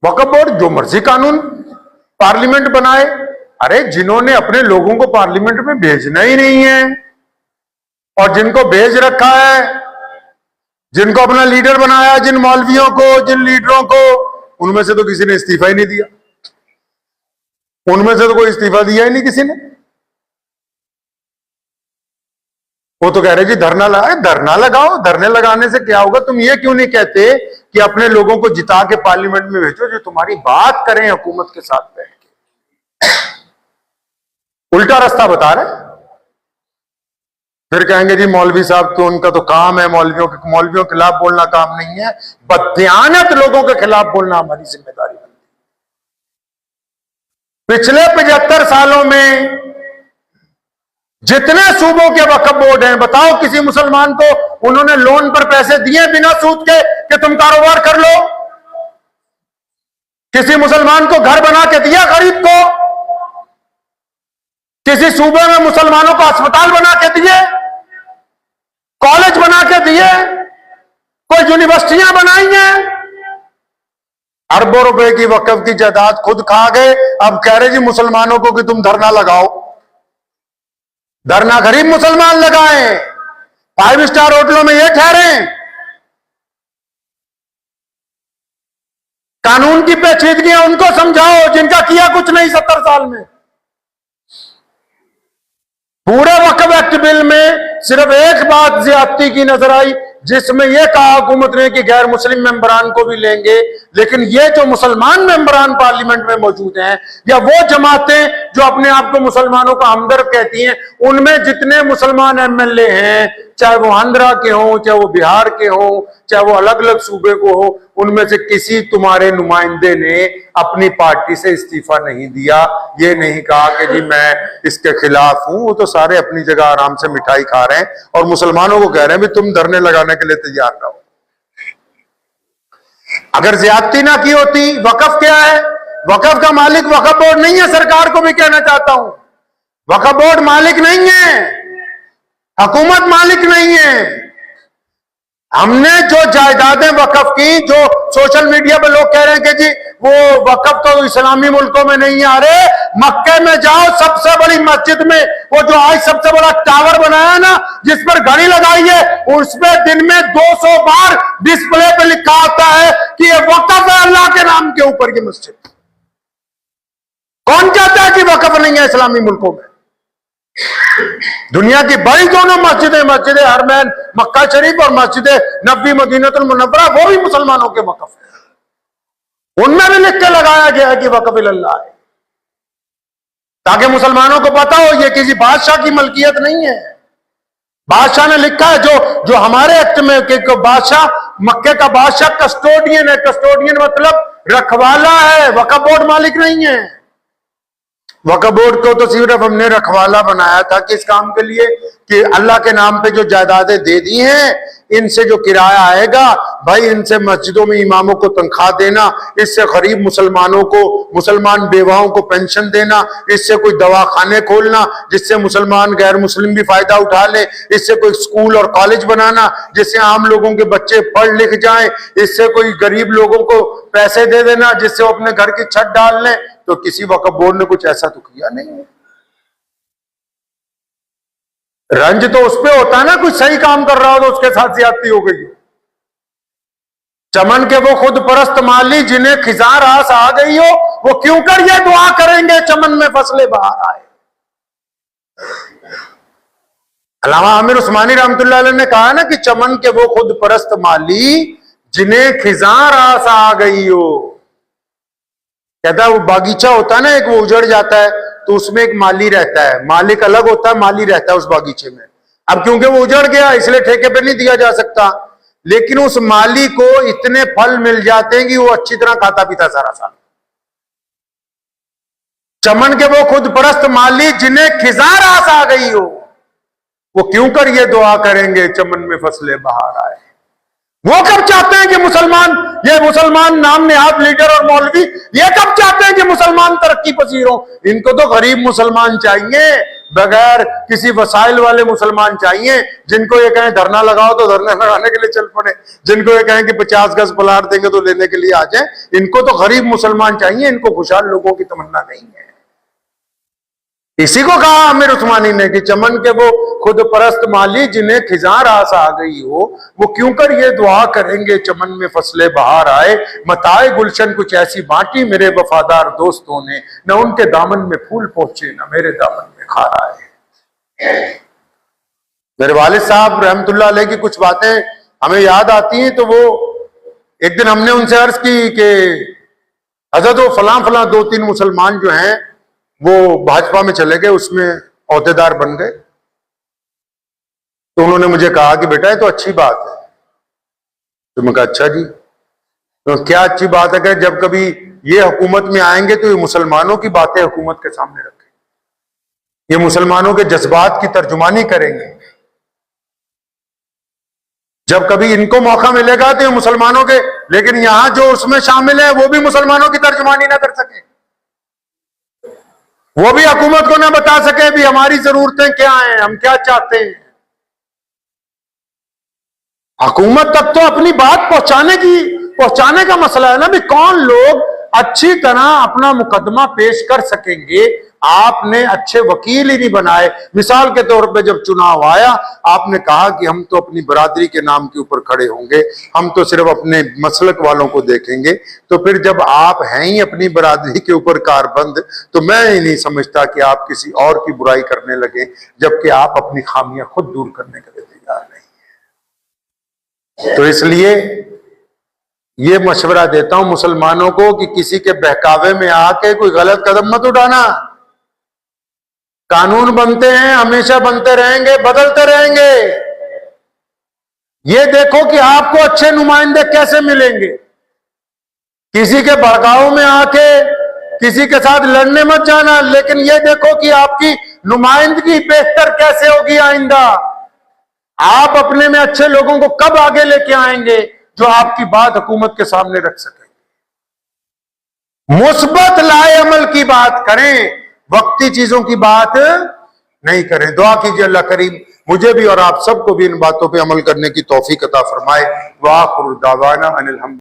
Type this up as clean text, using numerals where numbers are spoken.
वक्फ board जो मर्जी कानून पार्लियामेंट बनाए। अरे जिन्होंने अपने लोगों को पार्लियामेंट में भेजना ही नहीं है और जिनको भेज रखा है, जिनको अपना लीडर बनाया, जिन मौलवियों को, जिन लीडरों को, उनमें से तो किसी ने इस्तीफा ही नहीं दिया। उनमें से तो कोई इस्तीफा दिया ही नहीं किसी ने। वो तो कह रहे जी धरना लगाए। धरना लगाओ, धरने लगाने से क्या होगा? तुम ये क्यों नहीं कहते कि अपने लोगों को जिता के पार्लियामेंट में भेजो जो तुम्हारी बात करें हुकूमत के साथ बैठ के। उल्टा रास्ता बता रहे। फिर कहेंगे जी मौलवी साहब तो उनका तो काम है, मौलवियों के खिलाफ बोलना काम नहीं है। बददियानत लोगों के खिलाफ बोलना हमारी जिम्मेदारी है। पिछले 75 सालों में जितने सूबों के वक्फ बोर्ड हैं, बताओ किसी मुसलमान को उन्होंने लोन पर पैसे दिए बिना सूद के कि तुम कारोबार कर लो? किसी मुसलमान को घर बना के दिया गरीब को? किसी सूबे में मुसलमानों को अस्पताल बना के दिए, कॉलेज बना के दिए, कोई यूनिवर्सिटियां बनाई हैं? अरबों रुपए की वक्फ की जायदाद खुद खा गए। अब कह रहे जी मुसलमानों को कि तुम धरना लगाओ। धरना गरीब मुसलमान लगाएं, 5 स्टार होटलों में ये ठहरे। कानून की पेचीदगियां उनको समझाओ जिनका किया कुछ नहीं 70 साल में। पूरे वक्फ एक्ट बिल में सिर्फ एक बात ज्यादती की नजर आई, जिसमें यह कहा हुकूमत ने कि गैर मुस्लिम मेंबरान को भी लेंगे। लेकिन ये जो मुसलमान मेंबरान पार्लियामेंट में मौजूद हैं या वो जमातें जो अपने आप को मुसलमानों का हमदर्द कहती हैं, उनमें जितने मुसलमान एमएलए हैं, चाहे वो आंध्रा के हों, चाहे वो बिहार के हों, चाहे वो अलग अलग सूबे को हो, उनमें से किसी तुम्हारे नुमाइंदे ने अपनी पार्टी से इस्तीफा नहीं दिया। ये नहीं कहा कि जी मैं इसके खिलाफ हूं। वो तो सारे अपनी जगह आराम से मिठाई खा रहे हैं और मुसलमानों को कह रहे हैं भी तुम धरने लगाने के लिए तैयार रहो। अगर ज्यादती ना की होती, वक्फ क्या है? वक्फ का मालिक वक्फ बोर्ड नहीं है। सरकार को भी कहना चाहता हूं, वक्फ बोर्ड मालिक नहीं है, हुकूमत मालिक नहीं है। हमने जो जायदादें वक्फ की, जो सोशल मीडिया पे लोग कह रहे हैं कि जी वो वक्फ तो इस्लामी मुल्कों में नहीं आ रहे, मक्के में जाओ, सबसे बड़ी मस्जिद में वो जो आज सबसे बड़ा टावर बनाया ना, जिस पर घड़ी लगाई है, उसमें दिन में 200 बार डिस्प्ले पे लिखा होता है कि ये वक्फ है अल्लाह के नाम के ऊपर की मस्जिद। कौन कहता है कि वक्फ नहीं है इस्लामी मुल्कों में? दुनिया की बड़ी दोनों मस्जिदें, मस्जिद हरमैन मक्का शरीफ और मस्जिद नबी मदीनतुल मुनव्वरा, वो भी मुसलमानों के वक्फ है। उनमें भी लिख के लगाया गया है कि वक्फ इल्लाह है, ताकि मुसलमानों को पता हो ये किसी बादशाह की मलकियत नहीं है। बादशाह ने लिखा है, जो हमारे एक्ट में कि बादशाह, मक्के का बादशाह कस्टोडियन है। कस्टोडियन मतलब रखवाला है, वक्फ बोर्ड मालिक नहीं है। वक्फ बोर्ड को तो सिर्फ हमने रखवाला बनाया था किस काम के लिए? कि अल्लाह के नाम पे जो जायदादें दे दी हैं, इनसे जो किराया आएगा भाई, इनसे मस्जिदों में इमामों को तनख्वाह देना, इससे गरीब मुसलमानों को, मुसलमान बेवाओं को पेंशन देना, इससे कोई दवाखाने खोलना जिससे मुसलमान गैर मुस्लिम भी फायदा उठा ले, इससे कोई स्कूल और कॉलेज बनाना जिससे आम लोगों के बच्चे पढ़ लिख जाएं, इससे कोई गरीब लोगों को पैसे दे देना जिससे वो अपने घर की छत डाल लें। तो किसी वक्फ बोर्ड ने कुछ ऐसा तो किया नहीं है। रंज तो उस पे होता है ना, कुछ सही काम कर रहा हो तो उसके साथ ज्यादती हो गई। चमन के वो खुद परस्त माली जिन्हें खिजा रास आ गई हो, वो क्यों कर ये दुआ करेंगे चमन में फसलें बाहर आए। अल्लामा आमिर उस्मानी रहमतुल्लाह अलैह ने कहा ना कि चमन के वो खुद परस्त माली जिन्हें खिजा रास आ गई हो। कहता है वो बागीचा होता है ना एक, वो उजड़ जाता है तो उसमें एक माली रहता है, मालिक अलग होता है, माली रहता है उस बागीचे में। अब क्योंकि वो उजड़ गया इसलिए ठेके पे नहीं दिया जा सकता, लेकिन उस माली को इतने फल मिल जाते हैं कि वो अच्छी तरह खाता पीता सारा साल। चमन के वो खुद परस्त माली जिन्हें खिजा रास आ गई हो, वो क्यों कर ये दुआ करेंगे चमन में फसलें बाहर आए। वो कब चाहते हैं कि ये मुसलमान नाम नेहाद लीडर और मौलवी ये कब चाहते हैं कि मुसलमान तरक्की पसीर हो? इनको तो गरीब मुसलमान चाहिए, बगैर किसी वसाइल वाले मुसलमान चाहिए, जिनको ये कहें धरना लगाओ तो धरना लगाने के लिए चल पड़े, जिनको ये कहें कि 50 गज प्लाट देंगे तो लेने के लिए आ जाए। इनको तो गरीब मुसलमान चाहिए, इनको खुशहाल लोगों की तमन्ना नहीं है। इसी को कहा आमिर उस्मानी ने कि चमन के वो खुद परस्त माली जिन्हें खिजां रास आ गई हो, वो क्यों कर ये दुआ करेंगे चमन में फसले बहार आए। मताए गुलशन कुछ ऐसी बांटी मेरे वफादार दोस्तों ने, न उनके दामन में फूल पहुंचे न मेरे दामन में खार आए। मेरे वालिद साहब रहमतुल्लाह अलैह की कुछ बातें हमें याद आती हैं। तो वो एक दिन हमने उनसे अर्ज की कि हजरत वो फलां फलां 2-3 मुसलमान जो हैं वो भाजपा में चले गए, उसमें ओहदेदार बन गए। तो उन्होंने मुझे कहा कि बेटा ये तो अच्छी बात है। तो मैं कहा अच्छा जी, तो क्या अच्छी बात है कि जब कभी ये हुकूमत में आएंगे तो ये मुसलमानों की बातें हुकूमत के सामने रखेंगे, ये मुसलमानों के जज्बात की तर्जुमानी करेंगे। जब कभी इनको मौका मिलेगा तो ये मुसलमानों के, लेकिन यहां जो उसमें शामिल है वो भी मुसलमानों की तर्जुमानी ना कर सके, वो भी हुकूमत को ना बता सके भी हमारी जरूरतें क्या हैं, हम क्या चाहते हैं। हुकूमत तक तो अपनी बात पहुंचाने का मसला है ना भी कौन लोग अच्छी तरह अपना मुकदमा पेश कर सकेंगे। आपने अच्छे वकील ही नहीं बनाए। मिसाल के तौर पे जब चुनाव आया, आपने कहा कि हम तो अपनी बरादरी के नाम के ऊपर खड़े होंगे, हम तो सिर्फ अपने मसलक वालों को देखेंगे। तो फिर जब आप हैं ही अपनी बरादरी के ऊपर कारबंद, तो मैं ही नहीं समझता कि आप किसी और की बुराई करने लगे, जबकि आप अपनी खामियां खुद दूर करने के लिए तैयार नहीं है। तो इसलिए ये मशवरा देता हूं मुसलमानों को कि किसी के बहकावे में आके कोई गलत कदम मत उठाना। कानून बनते हैं, हमेशा बनते रहेंगे, बदलते रहेंगे। ये देखो कि आपको अच्छे नुमाइंदे कैसे मिलेंगे। किसी के भड़काऊ में आके किसी के साथ लड़ने मत जाना, लेकिन ये देखो कि आपकी नुमाइंदगी बेहतर कैसे होगी आइंदा। आप अपने में अच्छे लोगों को कब आगे लेके आएंगे जो आपकी बात हुकूमत के सामने रख सके। मुस्बत लाए अमल की बात करें, वक्ती चीजों की बात नहीं करें। दुआ कीजिए अल्लाह करीम मुझे भी और आप सबको भी इन बातों पे अमल करने की तौफीक अता फरमाए। व आखिर दावाना अनिल हम्दुलिल्लाह।